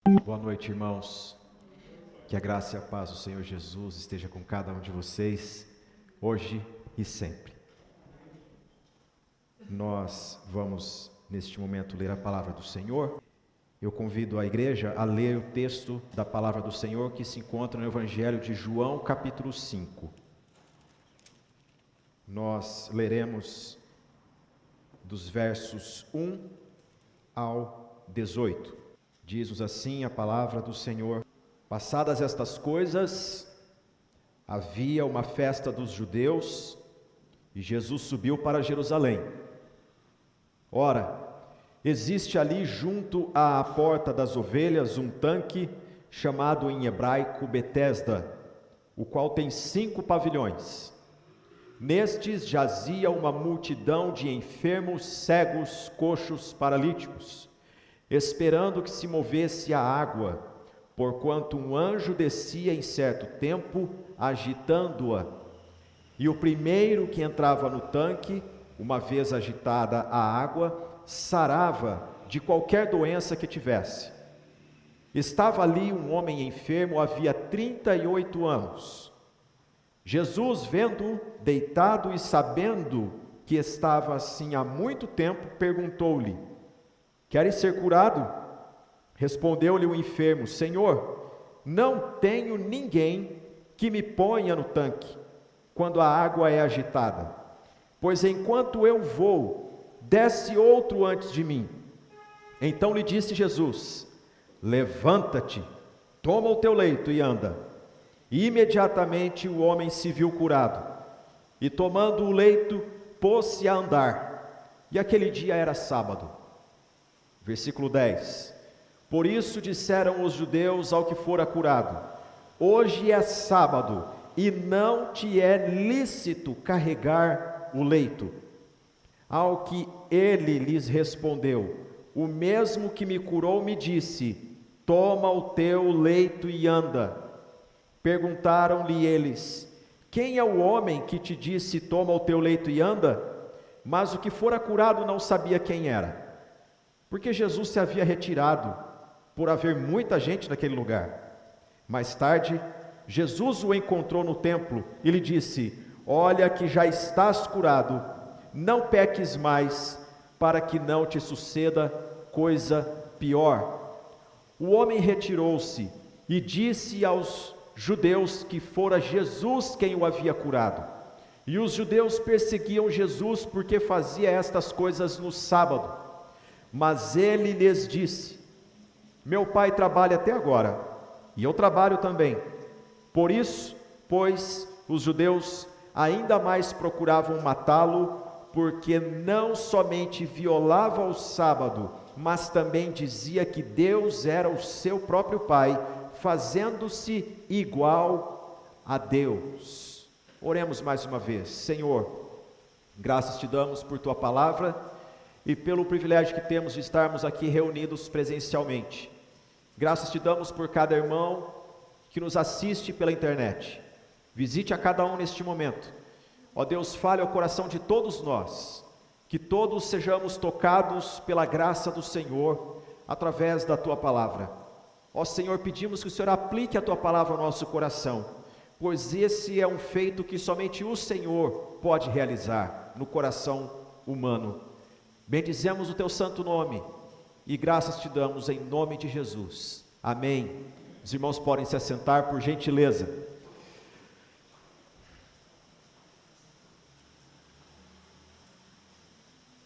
Boa noite, irmãos. Que a graça e a paz do Senhor Jesus esteja com cada um de vocês, hoje e sempre. Nós vamos, neste momento, ler a palavra do Senhor. Eu convido a igreja a ler o texto da palavra do Senhor que se encontra no Evangelho de João, capítulo 5. Nós leremos dos versos 1 ao 18. Diz-nos assim a palavra do Senhor: Passadas estas coisas, havia uma festa dos judeus, e Jesus subiu para Jerusalém. Ora, existe ali junto à porta das ovelhas um tanque, chamado em hebraico Betesda, o qual tem 5 pavilhões. Nestes jazia uma multidão de enfermos, cegos, coxos, paralíticos, esperando que se movesse a água, porquanto um anjo descia em certo tempo, agitando-a. E o primeiro que entrava no tanque, uma vez agitada a água, sarava de qualquer doença que tivesse. Estava ali um homem enfermo, havia 38 anos. Jesus, vendo-o deitado e sabendo que estava assim há muito tempo, perguntou-lhe: Queres ser curado? Respondeu-lhe o enfermo: Senhor, não tenho ninguém que me ponha no tanque quando a água é agitada, pois enquanto eu vou, desce outro antes de mim. Então lhe disse Jesus: Levanta-te, toma o teu leito e anda. E imediatamente o homem se viu curado, e tomando o leito, pôs-se a andar. E aquele dia era sábado. Versículo 10. Por isso disseram os judeus ao que fora curado: Hoje é sábado, e não te é lícito carregar o leito. Ao que ele lhes respondeu: O mesmo que me curou me disse: Toma o teu leito e anda. Perguntaram-lhe eles: Quem é o homem que te disse: Toma o teu leito e anda? Mas o que fora curado não sabia quem era, porque Jesus se havia retirado, por haver muita gente naquele lugar. Mais tarde, Jesus o encontrou no templo e lhe disse: Olha que já estás curado, não peques mais, para que não te suceda coisa pior. O homem retirou-se e disse aos judeus que fora Jesus quem o havia curado. E os judeus perseguiam Jesus porque fazia estas coisas no sábado. Mas ele lhes disse: Meu pai trabalha até agora, e eu trabalho também. Por isso, pois, os judeus ainda mais procuravam matá-lo, porque não somente violava o sábado, mas também dizia que Deus era o seu próprio Pai, fazendo-se igual a Deus. Oremos mais uma vez. Senhor, graças te damos por tua palavra e pelo privilégio que temos de estarmos aqui reunidos presencialmente. Graças te damos por cada irmão que nos assiste pela internet. Visite a cada um neste momento. Ó Deus, fale ao coração de todos nós, que todos sejamos tocados pela graça do Senhor, através da tua palavra. Ó Senhor, pedimos que o Senhor aplique a tua palavra ao nosso coração, pois esse é um feito que somente o Senhor pode realizar no coração humano. Bendizemos o teu santo nome e graças te damos em nome de Jesus. Amém. Os irmãos podem se assentar, por gentileza.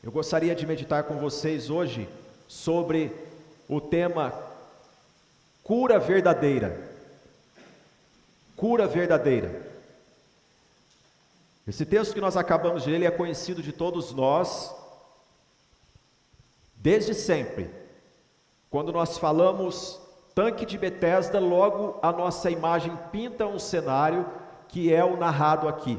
Eu gostaria de meditar com vocês hoje sobre o tema cura verdadeira. Cura verdadeira. Esse texto que nós acabamos de ler, ele é conhecido de todos nós, desde sempre. Quando nós falamos tanque de Betesda, logo a nossa imagem pinta um cenário que é o narrado aqui.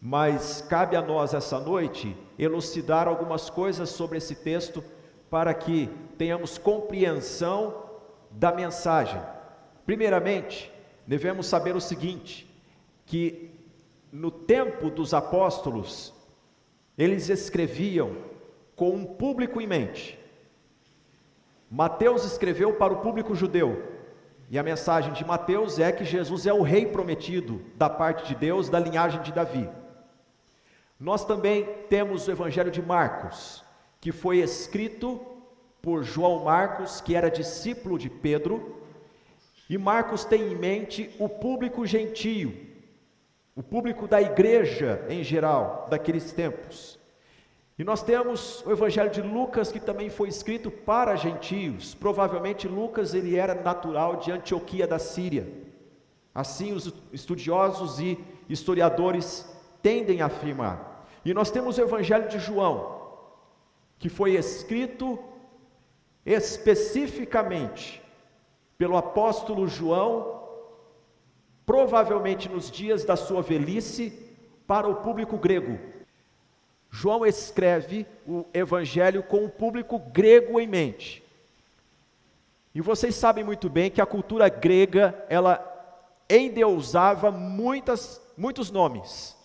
Mas cabe a nós essa noite elucidar algumas coisas sobre esse texto, para que tenhamos compreensão da mensagem. Primeiramente, devemos saber o seguinte, que no tempo dos apóstolos, eles escreviam com um público em mente. Mateus escreveu para o público judeu, e a mensagem de Mateus é que Jesus é o rei prometido da parte de Deus, da linhagem de Davi. Nós também temos o Evangelho de Marcos, que foi escrito por João Marcos, que era discípulo de Pedro, e Marcos tem em mente o público gentio, o público da igreja em geral, daqueles tempos. E nós temos o Evangelho de Lucas, que também foi escrito para gentios. Provavelmente Lucas ele era natural de Antioquia da Síria. Assim os estudiosos e historiadores tendem a afirmar. E nós temos o Evangelho de João, que foi escrito especificamente pelo apóstolo João, provavelmente nos dias da sua velhice, para o público grego. João escreve o Evangelho com o público grego em mente. E vocês sabem muito bem que a cultura grega, ela endeusava muitos nomes.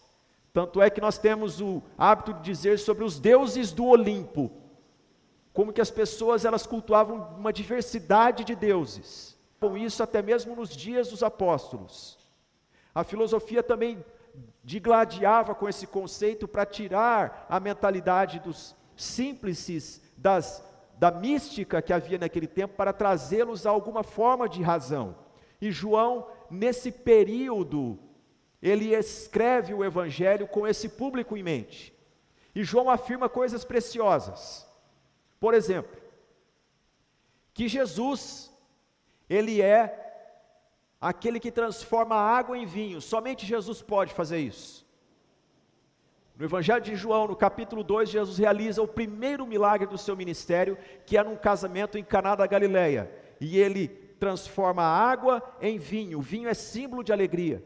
Tanto é que nós temos o hábito de dizer sobre os deuses do Olimpo, como que as pessoas elas cultuavam uma diversidade de deuses. Com isso até mesmo nos dias dos apóstolos. A filosofia também digladiava com esse conceito para tirar a mentalidade dos simples, da mística que havia naquele tempo, para trazê-los a alguma forma de razão. E João, nesse período, ele escreve o Evangelho com esse público em mente. E João afirma coisas preciosas. Por exemplo, que Jesus, ele é aquele que transforma a água em vinho. Somente Jesus pode fazer isso. No Evangelho de João, no capítulo 2, Jesus realiza o primeiro milagre do seu ministério, que é num casamento em Caná da Galileia. E ele transforma a água em vinho. O vinho é símbolo de alegria.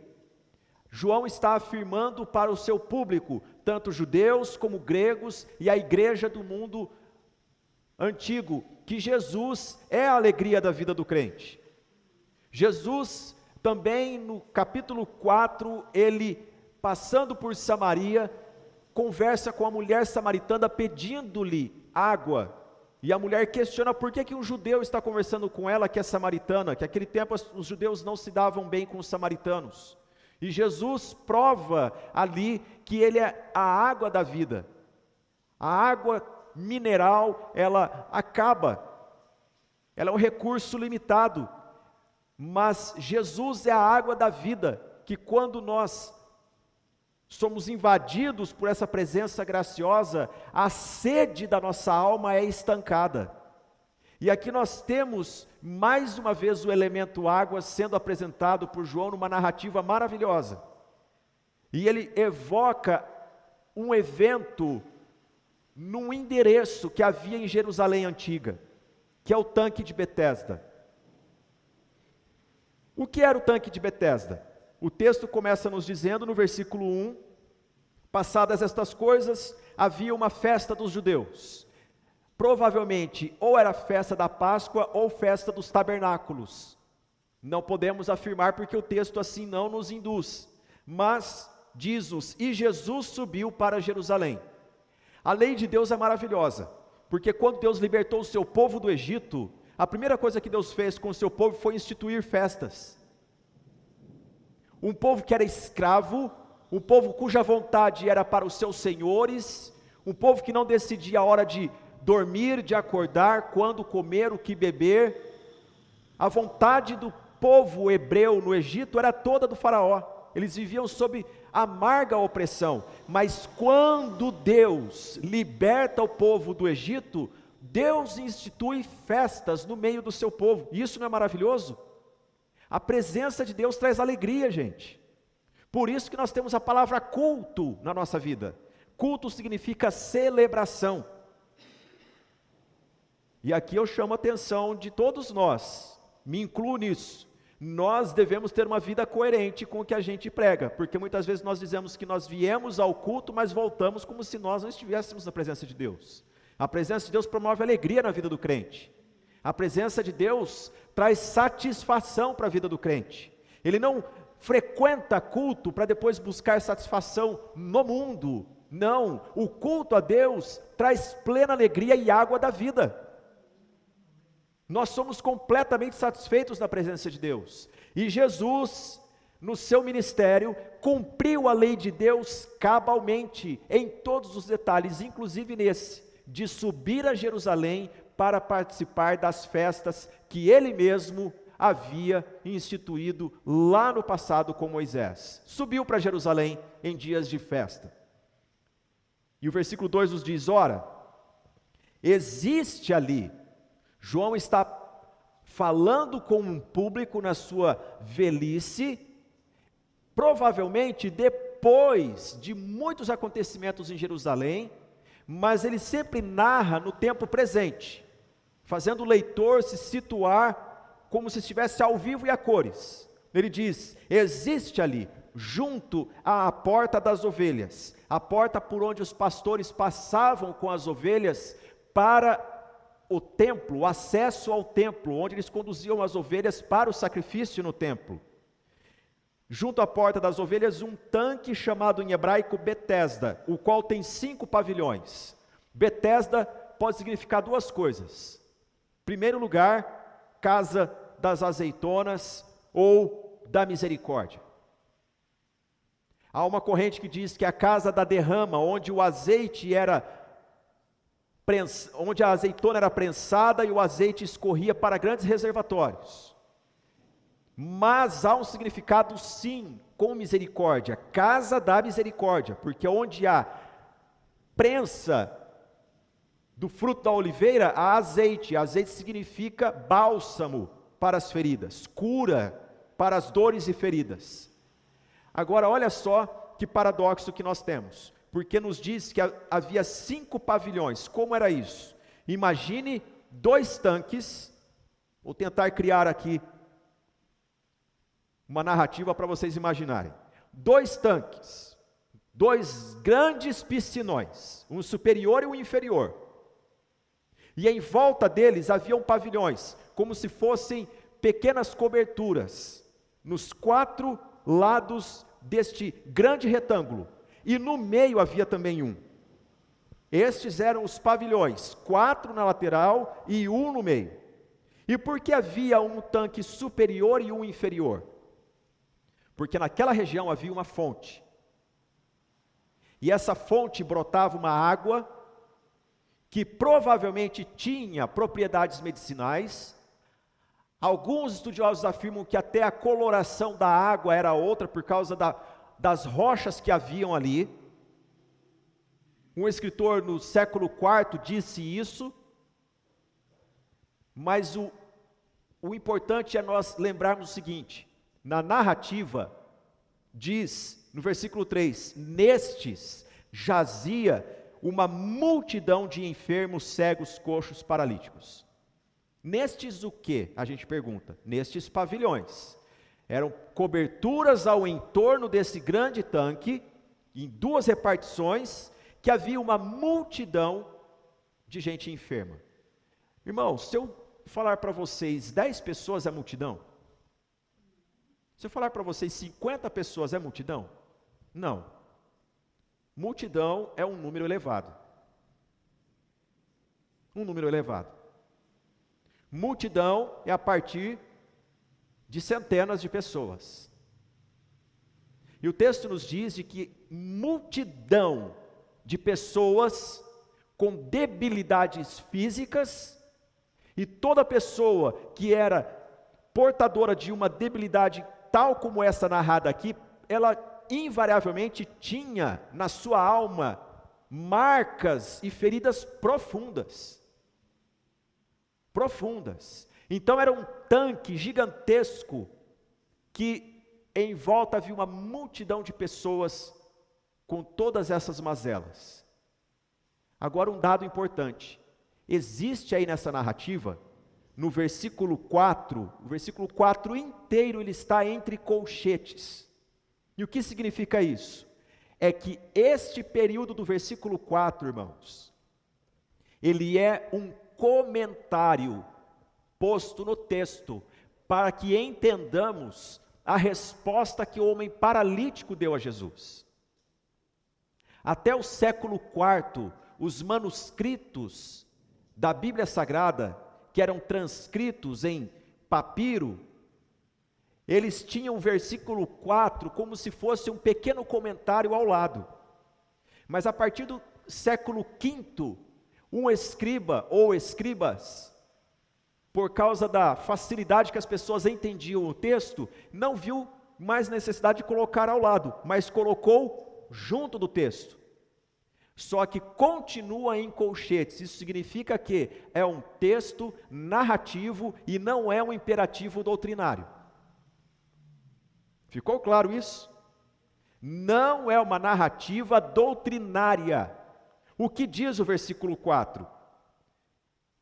João está afirmando para o seu público, tanto judeus como gregos e a igreja do mundo antigo, que Jesus é a alegria da vida do crente. Jesus também no capítulo 4, ele passando por Samaria, conversa com a mulher samaritana pedindo-lhe água, e a mulher questiona por que um judeu está conversando com ela que é samaritana, que naquele tempo os judeus não se davam bem com os samaritanos, e Jesus prova ali que ele é a água da vida. A água mineral, ela acaba, ela é um recurso limitado, mas Jesus é a água da vida, que quando nós somos invadidos por essa presença graciosa, a sede da nossa alma é estancada. E aqui nós temos, mais uma vez, o elemento água sendo apresentado por João numa narrativa maravilhosa. E ele evoca um evento num endereço que havia em Jerusalém antiga, que é o tanque de Betesda. O que era o tanque de Betesda? O texto começa nos dizendo, no versículo 1, passadas estas coisas, havia uma festa dos judeus. Provavelmente, ou era a festa da Páscoa, ou festa dos tabernáculos. Não podemos afirmar porque o texto assim não nos induz. Mas, diz-nos, e Jesus subiu para Jerusalém. A lei de Deus é maravilhosa, porque quando Deus libertou o seu povo do Egito, a primeira coisa que Deus fez com o seu povo foi instituir festas. Um povo que era escravo, um povo cuja vontade era para os seus senhores, um povo que não decidia a hora de dormir, de acordar, quando comer, o que beber. A vontade do povo hebreu no Egito era toda do faraó. Eles viviam sob amarga opressão, mas quando Deus liberta o povo do Egito, Deus institui festas no meio do seu povo. Isso não é maravilhoso? A presença de Deus traz alegria, gente. Por isso que nós temos a palavra culto na nossa vida. Culto significa celebração. E aqui eu chamo a atenção de todos nós, me incluo nisso. Nós devemos ter uma vida coerente com o que a gente prega, porque muitas vezes nós dizemos que nós viemos ao culto, mas voltamos como se nós não estivéssemos na presença de Deus. A presença de Deus promove alegria na vida do crente. A presença de Deus traz satisfação para a vida do crente. Ele não frequenta culto para depois buscar satisfação no mundo. Não, o culto a Deus traz plena alegria e água da vida. Nós somos completamente satisfeitos na presença de Deus. E Jesus, no seu ministério, cumpriu a lei de Deus cabalmente, em todos os detalhes, inclusive nesse, de subir a Jerusalém para participar das festas que ele mesmo havia instituído lá no passado com Moisés. Subiu para Jerusalém em dias de festa. E o versículo 2 nos diz: ora, existe ali, João está falando com um público na sua velhice, provavelmente depois de muitos acontecimentos em Jerusalém, mas ele sempre narra no tempo presente, fazendo o leitor se situar como se estivesse ao vivo e a cores. Ele diz: existe ali, junto à porta das ovelhas, a porta por onde os pastores passavam com as ovelhas para o templo, o acesso ao templo, onde eles conduziam as ovelhas para o sacrifício no templo. Junto à porta das ovelhas, um tanque chamado em hebraico Betesda, o qual tem 5 pavilhões. Betesda pode significar 2 coisas. Em primeiro lugar, casa das azeitonas ou da misericórdia. Há uma corrente que diz que a casa da derrama, onde o azeite onde a azeitona era prensada e o azeite escorria para grandes reservatórios. Mas há um significado sim, com misericórdia, casa da misericórdia, porque onde há prensa do fruto da oliveira, há azeite. Azeite significa bálsamo para as feridas, cura para as dores e feridas. Agora olha só que paradoxo que nós temos, porque nos diz que havia 5 pavilhões. Como era isso? Imagine 2 tanques, vou tentar criar aqui uma narrativa para vocês imaginarem. 2 tanques, 2 grandes piscinões, um superior e um inferior. E em volta deles haviam pavilhões, como se fossem pequenas coberturas, nos 4 lados deste grande retângulo. E no meio havia também um. Estes eram os pavilhões, 4 na lateral e 1 no meio. E por que havia um tanque superior e um inferior? Porque naquela região havia uma fonte. E essa fonte brotava uma água que provavelmente tinha propriedades medicinais. Alguns estudiosos afirmam que até a coloração da água era outra por causa das rochas que haviam ali. Um escritor no século IV disse isso, mas o importante é nós lembrarmos o seguinte: na narrativa, diz no versículo 3, nestes jazia uma multidão de enfermos, cegos, coxos, paralíticos. Nestes o que? A gente pergunta. Nestes pavilhões. Eram coberturas ao entorno desse grande tanque, em 2 repartições, que havia uma multidão de gente enferma. Irmãos, se eu falar para vocês 10 pessoas é multidão? Se eu falar para vocês 50 pessoas é multidão? Não. Multidão é um número elevado. Um número elevado. Multidão é a partir de centenas de pessoas. E o texto nos diz de que multidão de pessoas com debilidades físicas, e toda pessoa que era portadora de uma debilidade tal como essa narrada aqui, ela invariavelmente tinha na sua alma marcas e feridas profundas. Profundas. Então era um tanque gigantesco que em volta havia uma multidão de pessoas com todas essas mazelas. Agora um dado importante. Existe aí nessa narrativa, no versículo 4, o versículo 4 inteiro ele está entre colchetes. E o que significa isso? É que este período do versículo 4, irmãos, ele é um comentário posto no texto, para que entendamos a resposta que o homem paralítico deu a Jesus. Até o século IV, os manuscritos da Bíblia Sagrada que eram transcritos em papiro, eles tinham o versículo 4 como se fosse um pequeno comentário ao lado. Mas a partir do século V, um escriba ou escribas, por causa da facilidade que as pessoas entendiam o texto, não viu mais necessidade de colocar ao lado, mas colocou junto do texto. Só que continua em colchetes, isso significa que é um texto narrativo e não é um imperativo doutrinário. Ficou claro isso? Não é uma narrativa doutrinária. O que diz o versículo 4?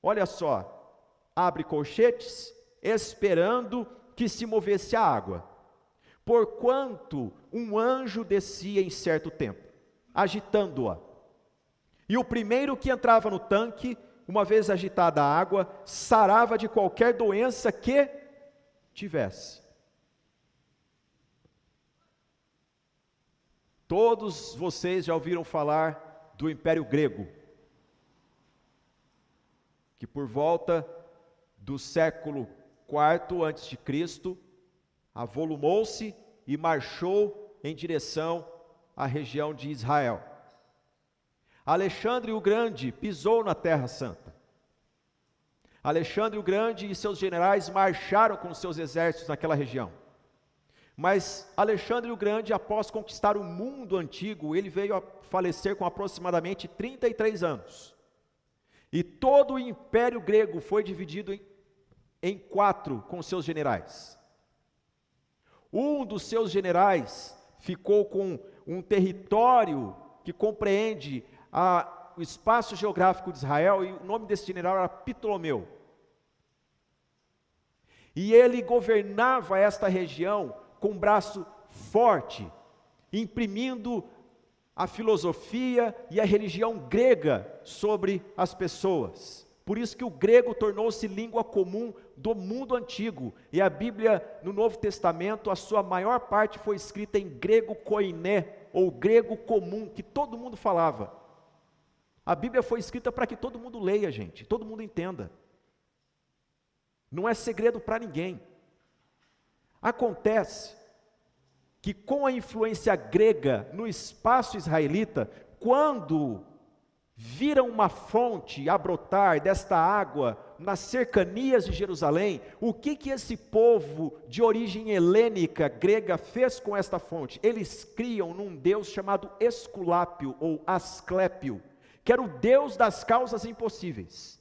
Olha só, abre colchetes, esperando que se movesse a água, porquanto um anjo descia em certo tempo, agitando-a. E o primeiro que entrava no tanque, uma vez agitada a água, sarava de qualquer doença que tivesse. Todos vocês já ouviram falar do Império Grego, que por volta do século IV a.C., avolumou-se e marchou em direção à região de Israel. Alexandre o Grande pisou na Terra Santa. Alexandre o Grande e seus generais marcharam com seus exércitos naquela região. Mas Alexandre o Grande, após conquistar o mundo antigo, ele veio a falecer com aproximadamente 33 anos. E todo o Império Grego foi dividido em 4 com seus generais. Um dos seus generais ficou com um território que compreende o espaço geográfico de Israel, e o nome desse general era Ptolomeu. E ele governava esta região com um braço forte, imprimindo a filosofia e a religião grega sobre as pessoas. Por isso que o grego tornou-se língua comum do mundo antigo, e a Bíblia no Novo Testamento, a sua maior parte foi escrita em grego koiné, ou grego comum, que todo mundo falava. A Bíblia foi escrita para que todo mundo leia, gente, todo mundo entenda. Não é segredo para ninguém. Acontece que com a influência grega no espaço israelita, quando viram uma fonte a brotar desta água nas cercanias de Jerusalém, o que esse povo de origem helênica, grega, fez com esta fonte? Eles criam num deus chamado Esculápio ou Asclépio, que era o deus das causas impossíveis.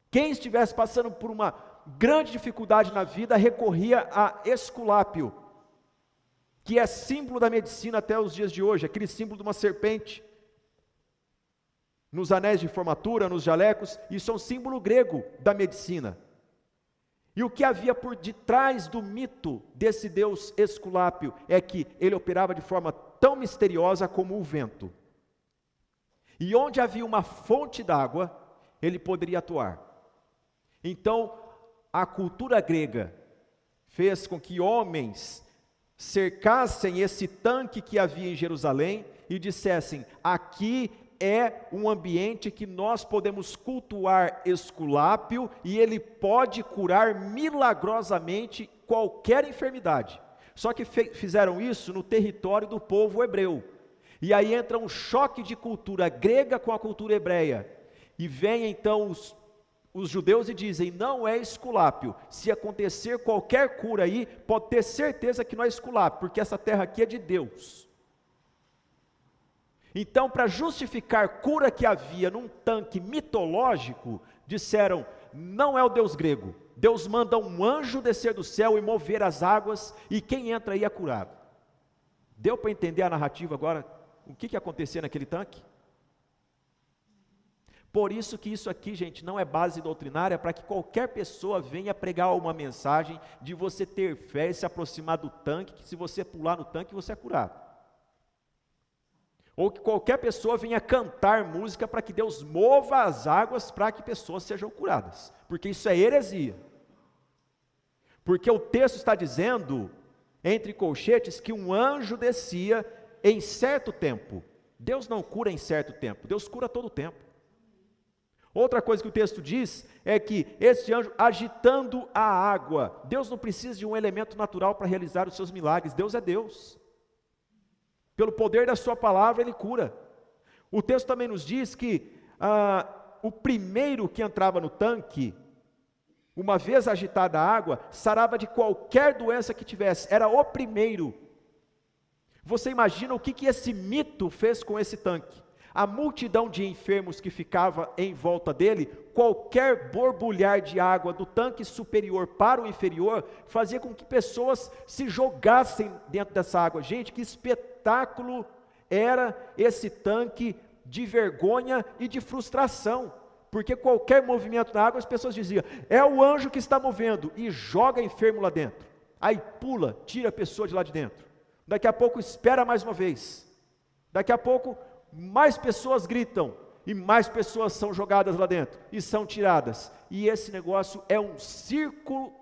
Quem estivesse passando por uma grande dificuldade na vida recorria a Esculápio, que é símbolo da medicina até os dias de hoje, aquele símbolo de uma serpente nos anéis de formatura, nos jalecos. Isso é um símbolo grego da medicina. E o que havia por detrás do mito desse deus Esculápio é que ele operava de forma tão misteriosa como o vento. E onde havia uma fonte d'água, ele poderia atuar. Então, a cultura grega fez com que homens cercassem esse tanque que havia em Jerusalém e dissessem: aqui é um ambiente que nós podemos cultuar Esculápio e ele pode curar milagrosamente qualquer enfermidade. Só que fizeram isso no território do povo hebreu. E aí entra um choque de cultura grega com a cultura hebreia. E vem então os judeus e dizem: não é Esculápio, se acontecer qualquer cura aí, pode ter certeza que não é Esculápio, porque essa terra aqui é de Deus. Então, para justificar cura que havia num tanque mitológico, disseram: não é o Deus grego, Deus manda um anjo descer do céu e mover as águas, e quem entra aí é curado. Deu para entender a narrativa agora, o que acontecia naquele tanque? Por isso que isso aqui, gente, não é base doutrinária para que qualquer pessoa venha pregar uma mensagem de você ter fé e se aproximar do tanque, que se você pular no tanque você é curado. Ou que qualquer pessoa venha cantar música para que Deus mova as águas para que pessoas sejam curadas, porque isso é heresia. Porque o texto está dizendo, entre colchetes, que um anjo descia em certo tempo. Deus não cura em certo tempo, Deus cura todo o tempo. Outra coisa que o texto diz é que este anjo agitando a água, Deus não precisa de um elemento natural para realizar os seus milagres, Deus é Deus. Pelo poder da sua palavra Ele cura. O texto também nos diz que o primeiro que entrava no tanque, uma vez agitada a água, sarava de qualquer doença que tivesse, era o primeiro. Você imagina o que esse mito fez com esse tanque? A multidão de enfermos que ficava em volta dele, qualquer borbulhar de água do tanque superior para o inferior, fazia com que pessoas se jogassem dentro dessa água. Gente, que espetáculo era esse tanque de vergonha e de frustração, porque qualquer movimento na água as pessoas diziam, é o anjo que está movendo, e joga enfermo lá dentro, aí pula, tira a pessoa de lá de dentro, daqui a pouco espera mais uma vez, daqui a pouco mais pessoas gritam, e mais pessoas são jogadas lá dentro, e são tiradas, e esse negócio é um círculo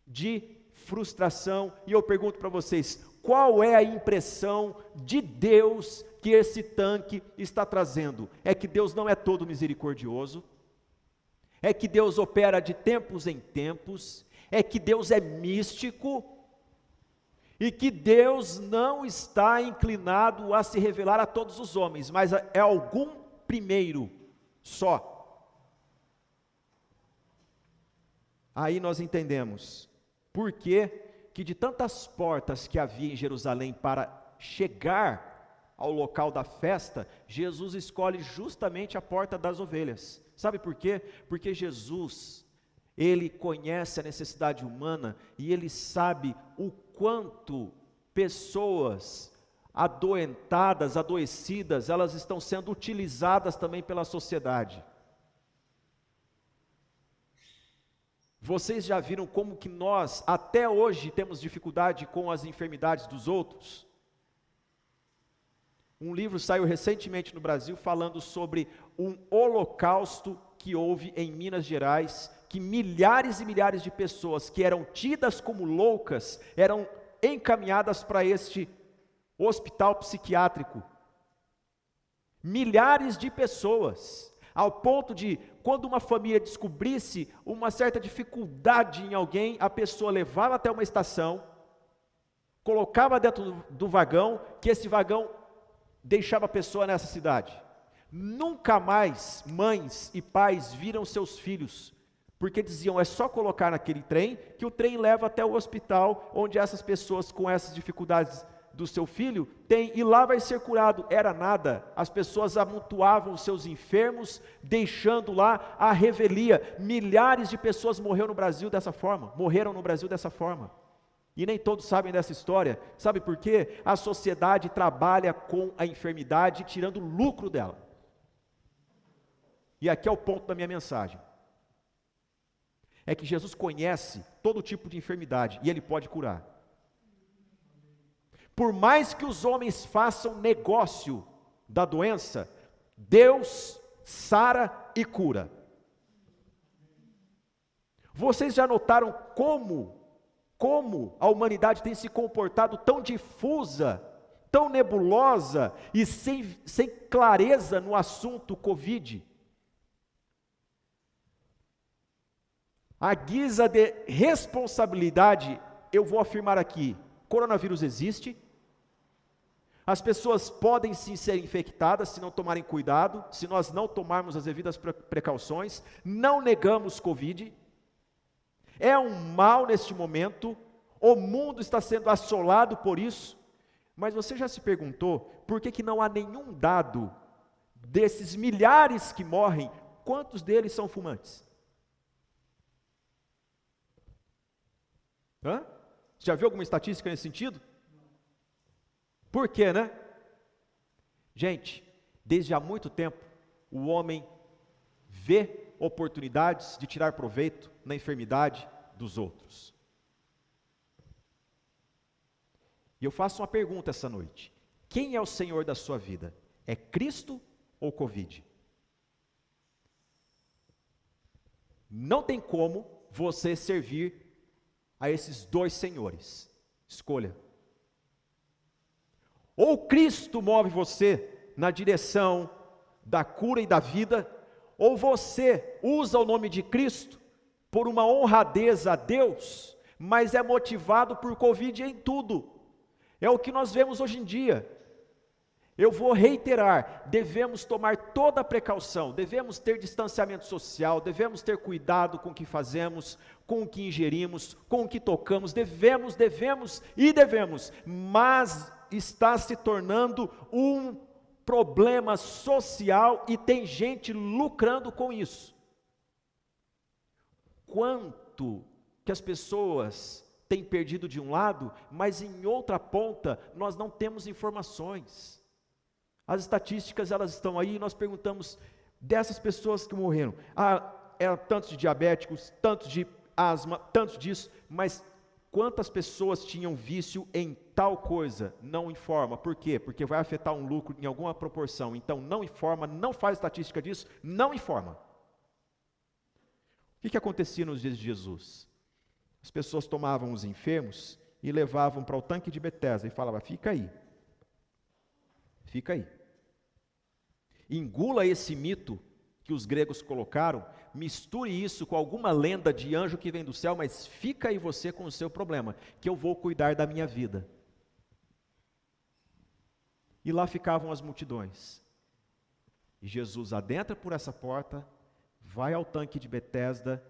de frustração, e eu pergunto para vocês, qual é a impressão de Deus que esse tanque está trazendo? É que Deus não é todo misericordioso, é que Deus opera de tempos em tempos, é que Deus é místico, e que Deus não está inclinado a se revelar a todos os homens, mas é algum primeiro só. Aí nós entendemos por que de tantas portas que havia em Jerusalém para chegar ao local da festa, Jesus escolhe justamente a porta das ovelhas. Sabe por quê? Porque Jesus, Ele conhece a necessidade humana e Ele sabe o quanto pessoas adoentadas, adoecidas, elas estão sendo utilizadas também pela sociedade. Vocês já viram como que nós, até hoje, temos dificuldade com as enfermidades dos outros? Um livro saiu recentemente no Brasil falando sobre um holocausto que houve em Minas Gerais, que milhares e milhares de pessoas que eram tidas como loucas, eram encaminhadas para este hospital psiquiátrico. Milhares de pessoas, ao ponto de, quando uma família descobrisse uma certa dificuldade em alguém, a pessoa levava até uma estação, colocava dentro do vagão, que esse vagão deixava a pessoa nessa cidade. Nunca mais mães e pais viram seus filhos, porque diziam, é só colocar naquele trem, que o trem leva até o hospital, onde essas pessoas com essas dificuldades do seu filho tem, e lá vai ser curado. Era nada, as pessoas amontoavam os seus enfermos, deixando lá a revelia. Milhares de pessoas morreram no Brasil dessa forma, e nem todos sabem dessa história. Sabe por quê? A sociedade trabalha com a enfermidade, tirando lucro dela. E aqui é o ponto da minha mensagem, é que Jesus conhece todo tipo de enfermidade, e Ele pode curar. Por mais que os homens façam negócio da doença, Deus sara e cura. Vocês já notaram como a humanidade tem se comportado tão difusa, tão nebulosa e sem clareza no assunto Covid? À guisa de responsabilidade, eu vou afirmar aqui, coronavírus existe, as pessoas podem sim ser infectadas se não tomarem cuidado, se nós não tomarmos as devidas precauções, não negamos Covid, é um mal neste momento, o mundo está sendo assolado por isso, mas você já se perguntou, por que não há nenhum dado desses milhares que morrem, quantos deles são fumantes? Já viu alguma estatística nesse sentido? Por quê, né? Gente, desde há muito tempo, o homem vê oportunidades de tirar proveito na enfermidade dos outros. E eu faço uma pergunta essa noite: quem é o Senhor da sua vida? É Cristo ou Covid? Não tem como você servir a esses dois senhores. Escolha. Ou Cristo move você na direção da cura e da vida, ou você usa o nome de Cristo por uma honradez a Deus, mas é motivado por Covid em tudo. É o que nós vemos hoje em dia. Eu vou reiterar, devemos tomar toda a precaução, devemos ter distanciamento social, devemos ter cuidado com o que fazemos, com o que ingerimos, com o que tocamos, devemos, mas está se tornando um problema social e tem gente lucrando com isso. Quanto que as pessoas têm perdido de um lado, mas em outra ponta nós não temos informações. As estatísticas, elas estão aí, e nós perguntamos dessas pessoas que morreram. Eram tantos de diabéticos, tantos de asma, tantos disso, mas quantas pessoas tinham vício em tal coisa? Não informa. Por quê? Porque vai afetar um lucro em alguma proporção. Então não informa, não faz estatística disso, não informa. O que acontecia nos dias de Jesus? As pessoas tomavam os enfermos e levavam para o tanque de Betesda e falavam: fica aí. Fica aí. Engula esse mito que os gregos colocaram, misture isso com alguma lenda de anjo que vem do céu, mas fica aí você com o seu problema, que eu vou cuidar da minha vida. E lá ficavam as multidões. E Jesus adentra por essa porta, vai ao tanque de Betesda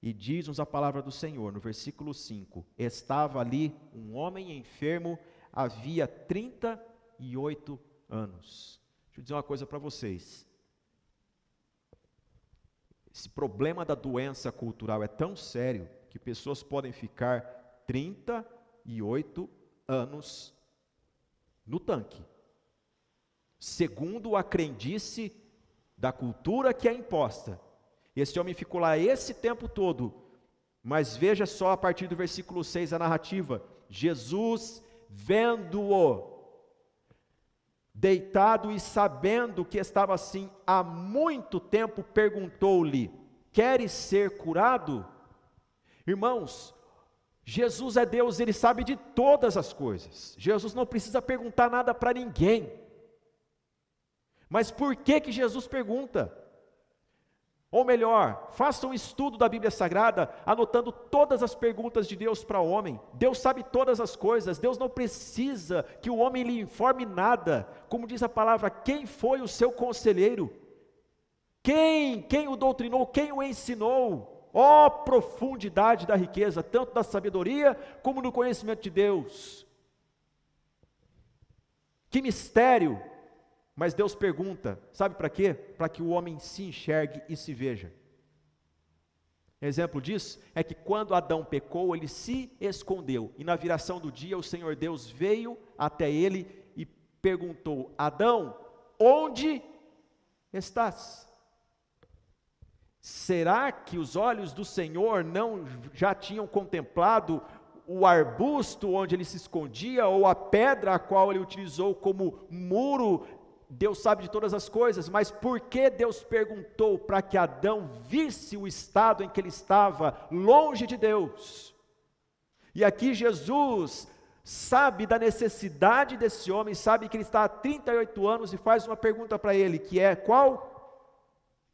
e diz-nos a palavra do Senhor, no versículo 5, estava ali um homem enfermo, havia 38 anos. Deixa eu dizer uma coisa para vocês. Esse problema da doença cultural é tão sério que pessoas podem ficar 38 anos no tanque. Segundo a crendice da cultura que é imposta. Esse homem ficou lá esse tempo todo. Mas veja só a partir do versículo 6 a narrativa. Jesus, vendo-o deitado e sabendo que estava assim há muito tempo, perguntou-lhe: queres ser curado? Irmãos, Jesus é Deus, Ele sabe de todas as coisas. Jesus não precisa perguntar nada para ninguém. Mas por que Jesus pergunta? Ou melhor, faça um estudo da Bíblia Sagrada, anotando todas as perguntas de Deus para o homem. Deus sabe todas as coisas, Deus não precisa que o homem lhe informe nada. Como diz a palavra, quem foi o seu conselheiro? Quem o doutrinou? Quem o ensinou? Ó profundidade da riqueza, tanto da sabedoria como no conhecimento de Deus. Que mistério! Mas Deus pergunta, sabe para quê? Para que o homem se enxergue e se veja. Exemplo disso é que quando Adão pecou, ele se escondeu. E na viração do dia, o Senhor Deus veio até ele e perguntou: Adão, onde estás? Será que os olhos do Senhor não já tinham contemplado o arbusto onde ele se escondia, ou a pedra a qual ele utilizou como muro? Deus sabe de todas as coisas, mas por que Deus perguntou? Para que Adão visse o estado em que ele estava, longe de Deus. E aqui Jesus sabe da necessidade desse homem, sabe que ele está há 38 anos e faz uma pergunta para ele, que é qual?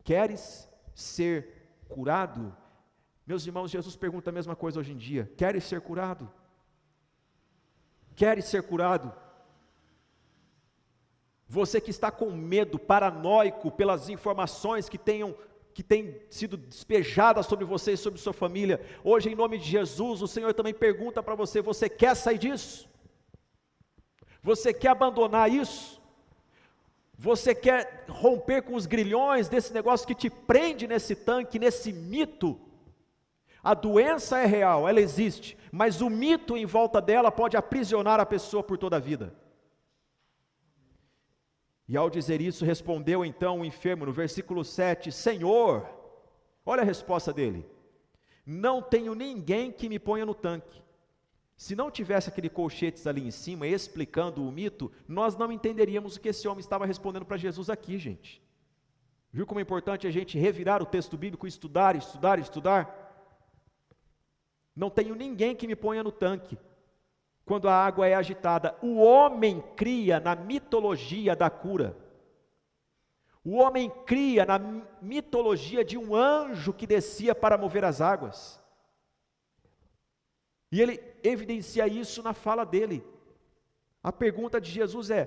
Queres ser curado? Meus irmãos, Jesus pergunta a mesma coisa hoje em dia: queres ser curado? Queres ser curado? Você que está com medo, paranoico pelas informações que têm sido despejadas sobre você e sobre sua família, hoje em nome de Jesus, o Senhor também pergunta para você: você quer sair disso? Você quer abandonar isso? Você quer romper com os grilhões desse negócio que te prende nesse tanque, nesse mito? A doença é real, ela existe, mas o mito em volta dela pode aprisionar a pessoa por toda a vida. E ao dizer isso, respondeu então o enfermo, no versículo 7, Senhor, olha a resposta dele: não tenho ninguém que me ponha no tanque. Se não tivesse aquele colchetes ali em cima, explicando o mito, nós não entenderíamos o que esse homem estava respondendo para Jesus aqui, gente. Viu como é importante a gente revirar o texto bíblico, estudar? Não tenho ninguém que me ponha no tanque quando a água é agitada. O homem cria na mitologia da cura. O homem cria na mitologia de um anjo que descia para mover as águas. E ele evidencia isso na fala dele. A pergunta de Jesus é: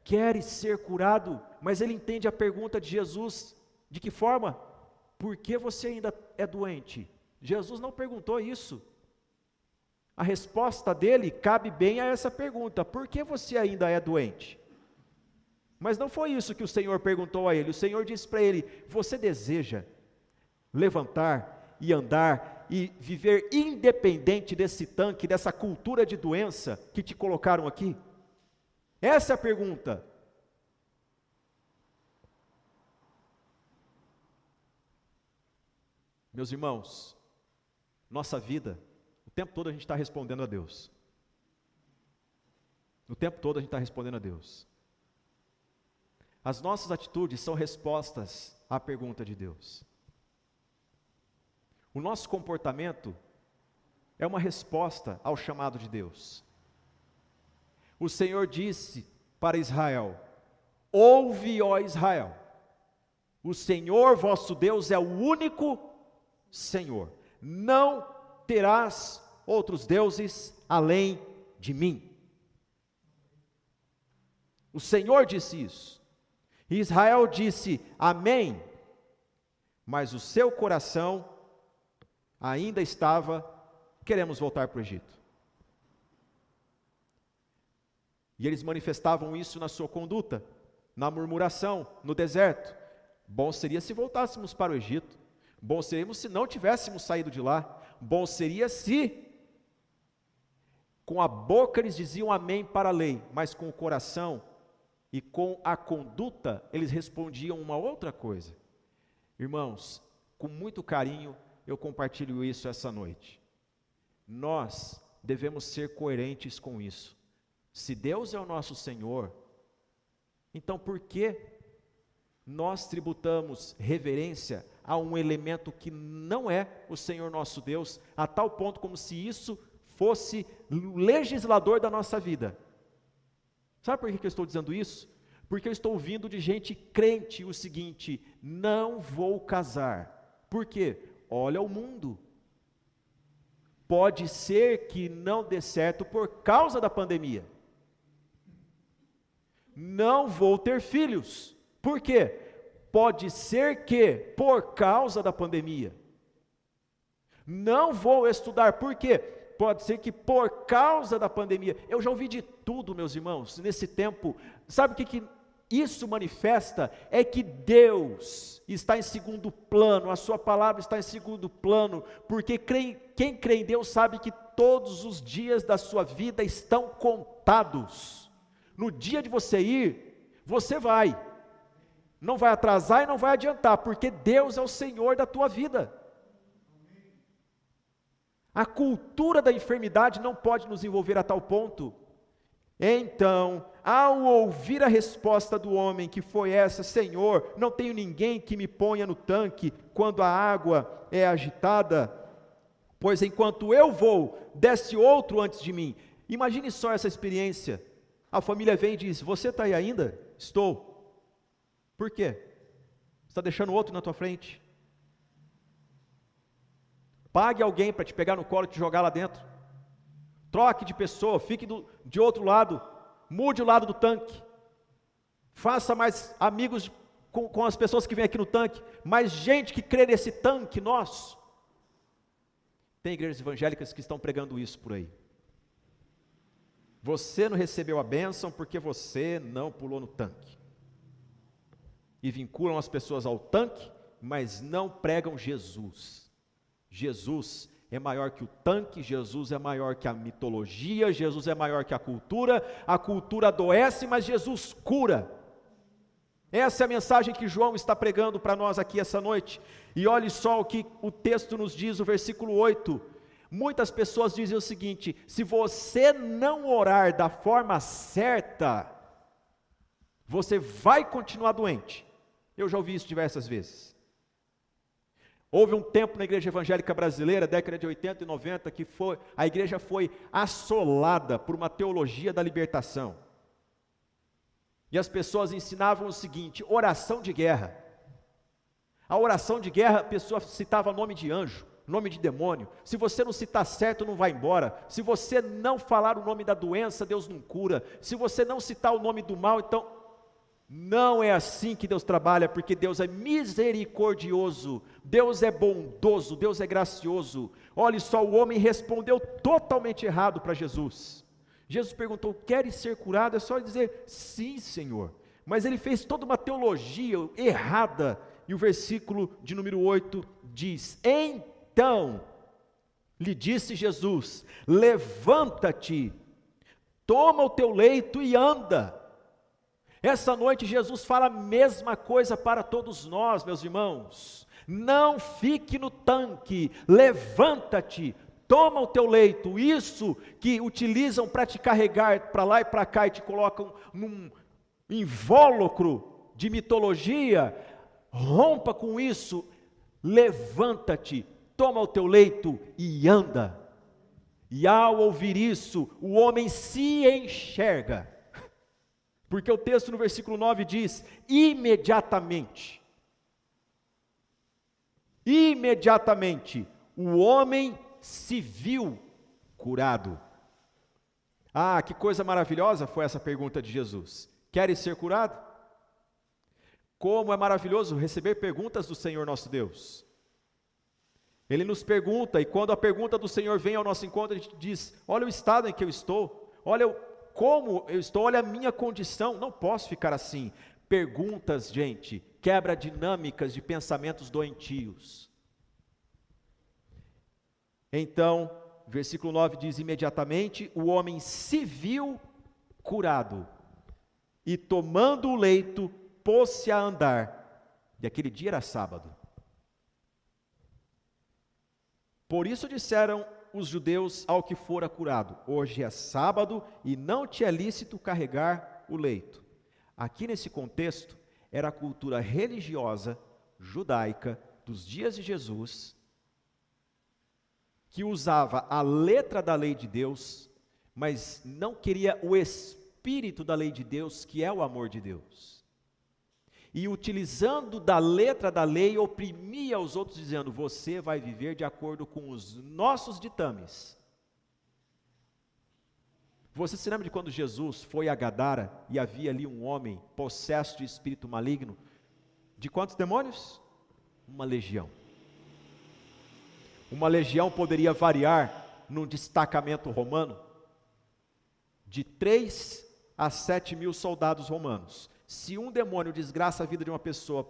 queres ser curado? Mas ele entende a pergunta de Jesus de que forma? Por que você ainda é doente? Jesus não perguntou isso. A resposta dele cabe bem a essa pergunta: por que você ainda é doente? Mas não foi isso que o Senhor perguntou a ele. O Senhor disse para ele: você deseja levantar e andar e viver independente desse tanque, dessa cultura de doença que te colocaram aqui? Essa é a pergunta. Meus irmãos, nossa vida, o tempo todo a gente está respondendo a Deus. O tempo todo a gente está respondendo a Deus. As nossas atitudes são respostas à pergunta de Deus. O nosso comportamento é uma resposta ao chamado de Deus. O Senhor disse para Israel: ouve, ó Israel, o Senhor vosso Deus é o único Senhor. Não terás outros deuses além de mim. O Senhor disse isso. E Israel disse amém, mas o seu coração ainda estava: queremos voltar para o Egito. E eles manifestavam isso na sua conduta, na murmuração, no deserto. Bom seria se voltássemos para o Egito. Bom seria se não tivéssemos saído de lá. Bom seria se com a boca eles diziam amém para a lei, mas com o coração e com a conduta eles respondiam uma outra coisa. Irmãos, com muito carinho eu compartilho isso essa noite. Nós devemos ser coerentes com isso. Se Deus é o nosso Senhor, então por que nós tributamos reverência a um elemento que não é o Senhor nosso Deus, a tal ponto como se isso fosse o legislador da nossa vida? Sabe por que eu estou dizendo isso? Porque eu estou ouvindo de gente crente o seguinte: não vou casar. Por quê? Olha o mundo. Pode ser que não dê certo por causa da pandemia. Não vou ter filhos. Por quê? Pode ser que por causa da pandemia. Não vou estudar. Por quê? Pode ser que por causa da pandemia. Eu já ouvi de tudo, meus irmãos, nesse tempo. Sabe o que isso manifesta? É que Deus está em segundo plano, a sua palavra está em segundo plano, porque quem crê em Deus sabe que todos os dias da sua vida estão contados. No dia de você ir, você vai. Não vai atrasar e não vai adiantar, porque Deus é o Senhor da tua vida. A cultura da enfermidade não pode nos envolver a tal ponto. Então, ao ouvir a resposta do homem, que foi essa: Senhor, não tenho ninguém que me ponha no tanque quando a água é agitada, pois enquanto eu vou, desce outro antes de mim. Imagine só essa experiência. A família vem e diz: você está aí ainda? Estou. Por quê? Você está deixando outro na tua frente? Pague alguém para te pegar no colo e te jogar lá dentro. Troque de pessoa, fique de outro lado, mude o lado do tanque. Faça mais amigos com as pessoas que vêm aqui no tanque, mais gente que crê nesse tanque nosso. Tem igrejas evangélicas que estão pregando isso por aí. Você não recebeu a bênção porque você não pulou no tanque. E vinculam as pessoas ao tanque, mas não pregam Jesus. Jesus é maior que o tanque, Jesus é maior que a mitologia, Jesus é maior que a cultura adoece, mas Jesus cura. Essa é a mensagem que João está pregando para nós aqui essa noite. E olhe só o que o texto nos diz, o versículo 8. Muitas pessoas dizem o seguinte: se você não orar da forma certa, você vai continuar doente. Eu já ouvi isso diversas vezes. Houve um tempo na igreja evangélica brasileira, década de 80 e 90, que a igreja foi assolada por uma teologia da libertação. E as pessoas ensinavam o seguinte: oração de guerra. A oração de guerra, a pessoa citava nome de anjo, nome de demônio. Se você não citar certo, não vai embora. Se você não falar o nome da doença, Deus não cura. Se você não citar o nome do mal, então não é assim que Deus trabalha, porque Deus é misericordioso, Deus é bondoso, Deus é gracioso. Olha só, o homem respondeu totalmente errado para Jesus. Jesus perguntou: queres ser curado? É só dizer: sim, Senhor. Mas ele fez toda uma teologia errada, e o versículo de número 8 diz: então lhe disse Jesus: levanta-te, toma o teu leito e anda. Essa noite Jesus fala a mesma coisa para todos nós, meus irmãos. Não fique no tanque, levanta-te, toma o teu leito. Isso que utilizam para te carregar para lá e para cá e te colocam num invólucro de mitologia, rompa com isso, levanta-te, toma o teu leito e anda. E ao ouvir isso, o homem se enxerga. Porque o texto no versículo 9 diz: imediatamente o homem se viu curado. Ah, que coisa maravilhosa foi essa pergunta de Jesus: queres ser curado? Como é maravilhoso receber perguntas do Senhor nosso Deus. Ele nos pergunta, e quando a pergunta do Senhor vem ao nosso encontro, a gente diz: olha o estado em que eu estou, olha como eu estou, olha a minha condição, não posso ficar assim. Perguntas, gente, quebra dinâmicas de pensamentos doentios. Então, versículo 9 diz: imediatamente o homem se viu curado, e tomando o leito, pôs-se a andar. E aquele dia era sábado. Por isso disseram os judeus ao que fora curado: hoje é sábado e não te é lícito carregar o leito. Aqui nesse contexto, era a cultura religiosa judaica dos dias de Jesus, que usava a letra da lei de Deus, mas não queria o espírito da lei de Deus, que é o amor de Deus. E utilizando da letra da lei, oprimia os outros, dizendo: você vai viver de acordo com os nossos ditames. Você se lembra de quando Jesus foi a Gadara e havia ali um homem possesso de espírito maligno? De quantos demônios? Uma legião. Uma legião poderia variar num destacamento romano de 3 a 7 mil soldados romanos. Se um demônio desgraça a vida de uma pessoa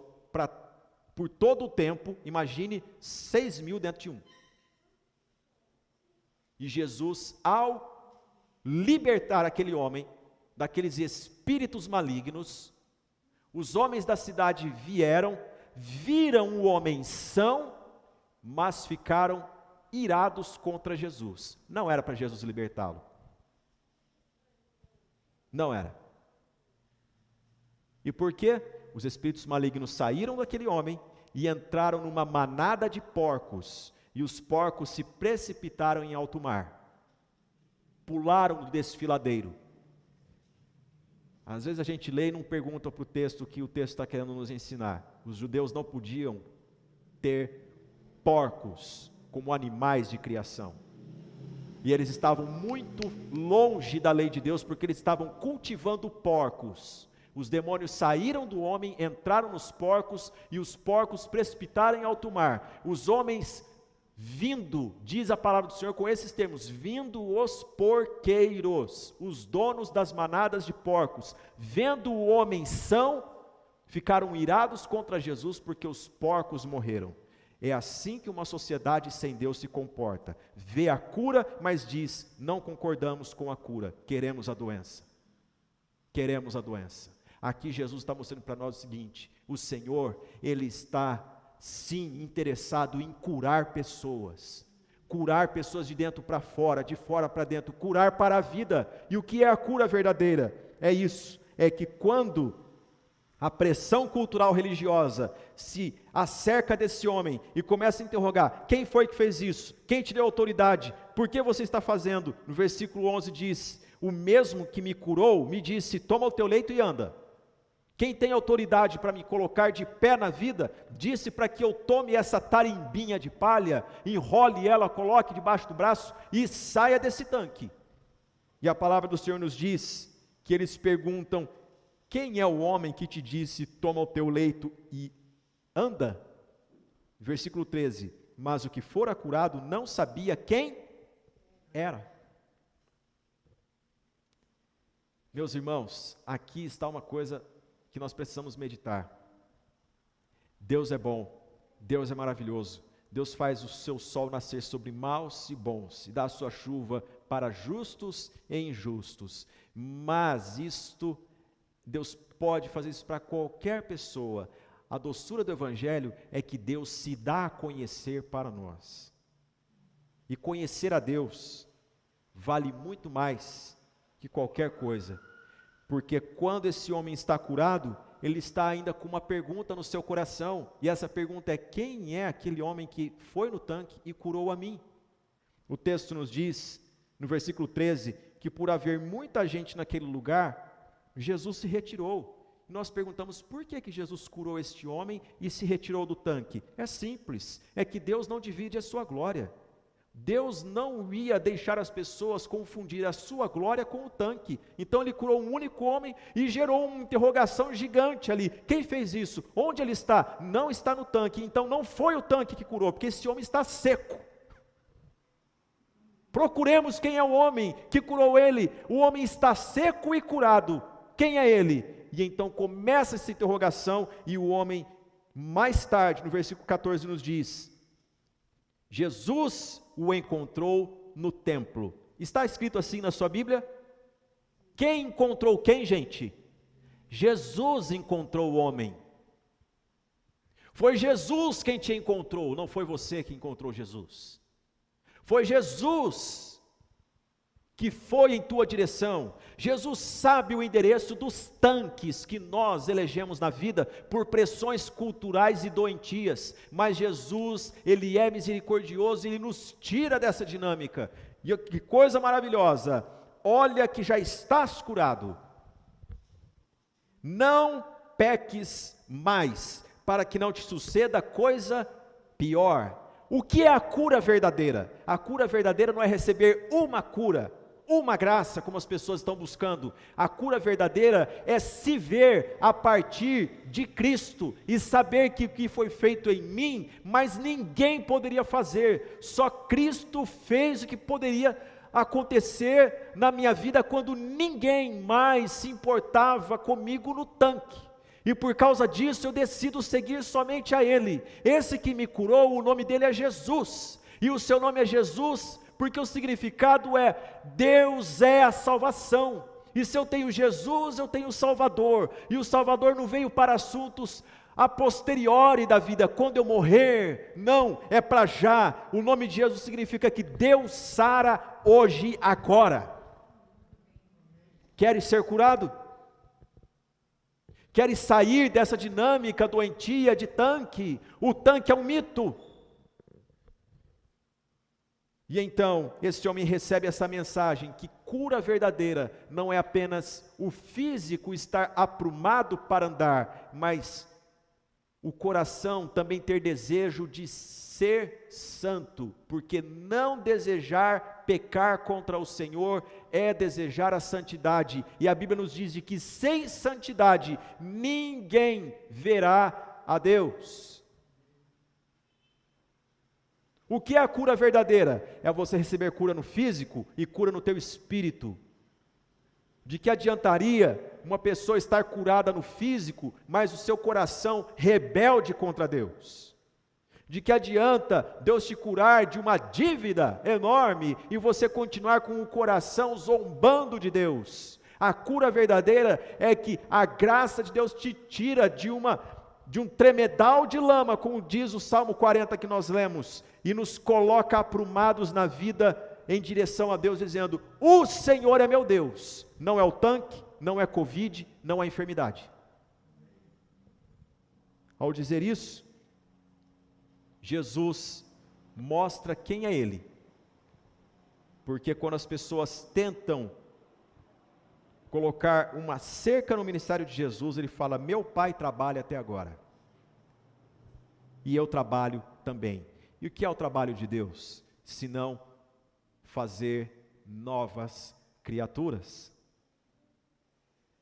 por todo o tempo, imagine 6 mil dentro de um. E Jesus, ao libertar aquele homem daqueles espíritos malignos, os homens da cidade vieram, viram o homem são, mas ficaram irados contra Jesus. Não era para Jesus libertá-lo. Não era. E por quê? Os espíritos malignos saíram daquele homem e entraram numa manada de porcos, e os porcos se precipitaram em alto mar, pularam do desfiladeiro. Às vezes a gente lê e não pergunta para o texto o que o texto está querendo nos ensinar. Os judeus não podiam ter porcos como animais de criação, e eles estavam muito longe da lei de Deus, porque eles estavam cultivando porcos. Os demônios saíram do homem, entraram nos porcos, e os porcos precipitaram em alto mar. Os homens vindo, diz a palavra do Senhor com esses termos: vindo os porqueiros, os donos das manadas de porcos, vendo o homem são, ficaram irados contra Jesus, porque os porcos morreram. É assim que uma sociedade sem Deus se comporta: vê a cura, mas diz: não concordamos com a cura, queremos a doença. Queremos a doença. Aqui Jesus está mostrando para nós o seguinte: o Senhor, Ele está sim interessado em curar pessoas de dentro para fora, de fora para dentro, curar para a vida. E o que é a cura verdadeira? É isso, é que quando a pressão cultural religiosa se acerca desse homem e começa a interrogar: quem foi que fez isso? Quem te deu autoridade? Por que você está fazendo? No versículo 11 diz: o mesmo que me curou me disse: toma o teu leito e anda. Quem tem autoridade para me colocar de pé na vida, disse para que eu tome essa tarimbinha de palha, enrole ela, coloque debaixo do braço e saia desse tanque. E a palavra do Senhor nos diz que eles perguntam: quem é o homem que te disse, toma o teu leito e anda? Versículo 13, mas o que fora curado não sabia quem era. Meus irmãos, aqui está uma coisa que nós precisamos meditar. Deus é bom, Deus é maravilhoso, Deus faz o seu sol nascer sobre maus e bons, e dá a sua chuva para justos e injustos, mas Deus pode fazer isso para qualquer pessoa. A doçura do Evangelho é que Deus se dá a conhecer para nós, e conhecer a Deus vale muito mais que qualquer coisa, porque quando esse homem está curado, ele está ainda com uma pergunta no seu coração, e essa pergunta é: quem é aquele homem que foi no tanque e curou a mim? O texto nos diz, no versículo 13, que por haver muita gente naquele lugar, Jesus se retirou. E nós perguntamos: por que Jesus curou este homem e se retirou do tanque? É simples, é que Deus não divide a sua glória. Deus não ia deixar as pessoas confundir a sua glória com o tanque. Então ele curou um único homem e gerou uma interrogação gigante ali. Quem fez isso? Onde ele está? Não está no tanque. Então não foi o tanque que curou, porque esse homem está seco. Procuremos quem é o homem que curou ele. O homem está seco e curado. Quem é ele? E então começa essa interrogação, e o homem, mais tarde, no versículo 14, nos diz: Jesus o encontrou no templo. Está escrito assim na sua Bíblia? Quem encontrou quem, gente? Jesus encontrou o homem. Foi Jesus quem te encontrou, não foi você que encontrou Jesus. Foi Jesus que foi em tua direção. Jesus sabe o endereço dos tanques que nós elegemos na vida por pressões culturais e doentias, mas Jesus, Ele é misericordioso e Ele nos tira dessa dinâmica. E que coisa maravilhosa, olha que já estás curado, não peques mais, para que não te suceda coisa pior. O que é a cura verdadeira? A cura verdadeira não é receber uma cura, uma graça, como as pessoas estão buscando. A cura verdadeira é se ver a partir de Cristo e saber que o que foi feito em mim, mas ninguém poderia fazer, só Cristo fez o que poderia acontecer na minha vida quando ninguém mais se importava comigo no tanque. E por causa disso eu decido seguir somente a Ele. Esse que me curou, o nome dele é Jesus, e o seu nome é Jesus porque o significado é: Deus é a salvação. E se eu tenho Jesus, eu tenho o Salvador, e o Salvador não veio para assuntos a posteriori da vida, quando eu morrer, não, é para já. O nome de Jesus significa que Deus sara hoje, agora. Queres ser curado? Queres sair dessa dinâmica doentia de tanque? O tanque é um mito. E então, esse homem recebe essa mensagem, que cura verdadeira não é apenas o físico estar aprumado para andar, mas o coração também ter desejo de ser santo, porque não desejar pecar contra o Senhor é desejar a santidade, e a Bíblia nos diz que sem santidade ninguém verá a Deus. O que é a cura verdadeira? É você receber cura no físico e cura no teu espírito. De que adiantaria uma pessoa estar curada no físico, mas o seu coração rebelde contra Deus? De que adianta Deus te curar de uma dívida enorme e você continuar com o coração zombando de Deus? A cura verdadeira é que a graça de Deus te tira de um tremedal de lama, como diz o Salmo 40 que nós lemos, e nos coloca aprumados na vida em direção a Deus, dizendo: o Senhor é meu Deus. Não é o tanque, não é Covid, não é enfermidade. Ao dizer isso, Jesus mostra quem é Ele, porque quando as pessoas tentam colocar uma cerca no ministério de Jesus, ele fala: meu Pai trabalha até agora, e eu trabalho também. E o que é o trabalho de Deus? Senão fazer novas criaturas.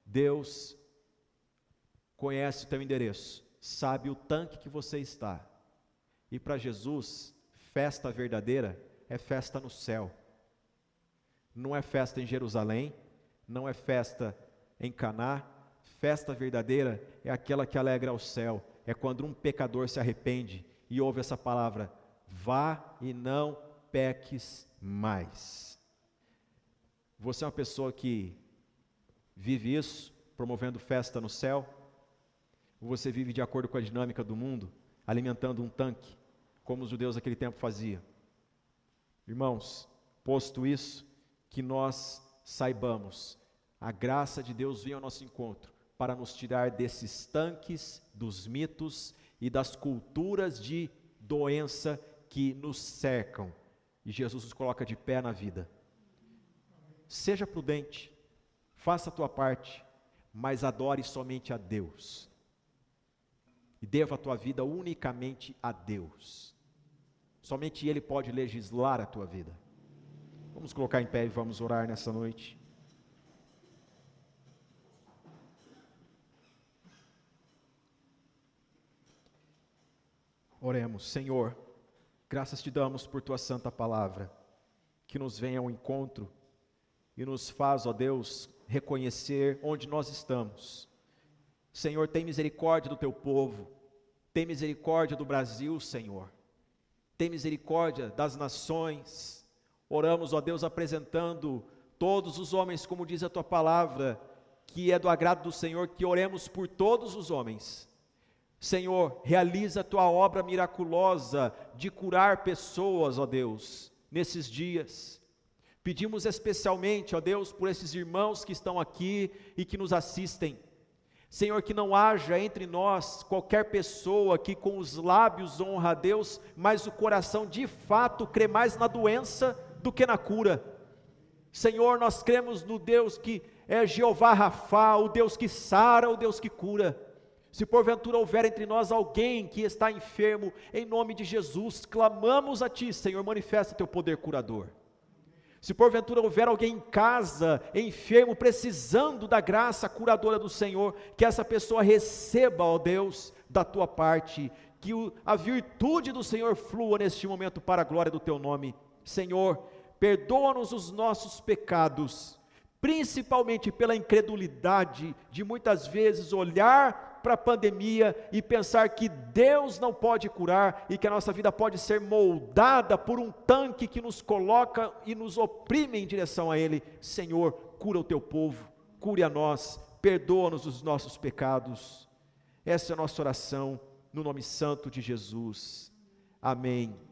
Deus conhece o teu endereço, sabe o tanque que você está. E para Jesus, festa verdadeira é festa no céu. Não é festa em Jerusalém, não é festa em Caná. Festa verdadeira é aquela que alegra o céu. É quando um pecador se arrepende e ouve essa palavra: vá e não peques mais. Você é uma pessoa que vive isso, promovendo festa no céu? Ou você vive de acordo com a dinâmica do mundo, alimentando um tanque, como os judeus naquele tempo faziam? Irmãos, posto isso, que nós saibamos, a graça de Deus vem ao nosso encontro para nos tirar desses tanques, dos mitos e das culturas de doença que nos cercam, e Jesus nos coloca de pé na vida. Seja prudente, faça a tua parte, mas adore somente a Deus, e deva a tua vida unicamente a Deus. Somente Ele pode legislar a tua vida. Vamos colocar em pé e vamos orar nessa noite. Oremos. Senhor, graças te damos por tua santa palavra, que nos vem ao encontro e nos faz, ó Deus, reconhecer onde nós estamos. Senhor, tem misericórdia do teu povo, tem misericórdia do Brasil, Senhor, tem misericórdia das nações. Oramos, ó Deus, apresentando todos os homens, como diz a tua palavra, que é do agrado do Senhor, que oremos por todos os homens. Senhor, realiza a tua obra miraculosa de curar pessoas, ó Deus, nesses dias. Pedimos especialmente, ó Deus, por esses irmãos que estão aqui e que nos assistem. Senhor, que não haja entre nós qualquer pessoa que com os lábios honra a Deus, mas o coração de fato crê mais na doença do que na cura. Senhor, nós cremos no Deus que é Jeová Rafá, o Deus que sara, o Deus que cura. Se porventura houver entre nós alguém que está enfermo, em nome de Jesus, clamamos a Ti, Senhor, manifesta Teu poder curador. Se porventura houver alguém em casa, enfermo, precisando da graça curadora do Senhor, que essa pessoa receba, ó Deus, da Tua parte, que a virtude do Senhor flua neste momento para a glória do Teu nome. Senhor, perdoa-nos os nossos pecados, principalmente pela incredulidade de muitas vezes olhar para a pandemia e pensar que Deus não pode curar e que a nossa vida pode ser moldada por um tanque que nos coloca e nos oprime em direção a Ele. Senhor, cura o Teu povo, cure a nós, perdoa-nos os nossos pecados. Essa é a nossa oração, no nome santo de Jesus. Amém.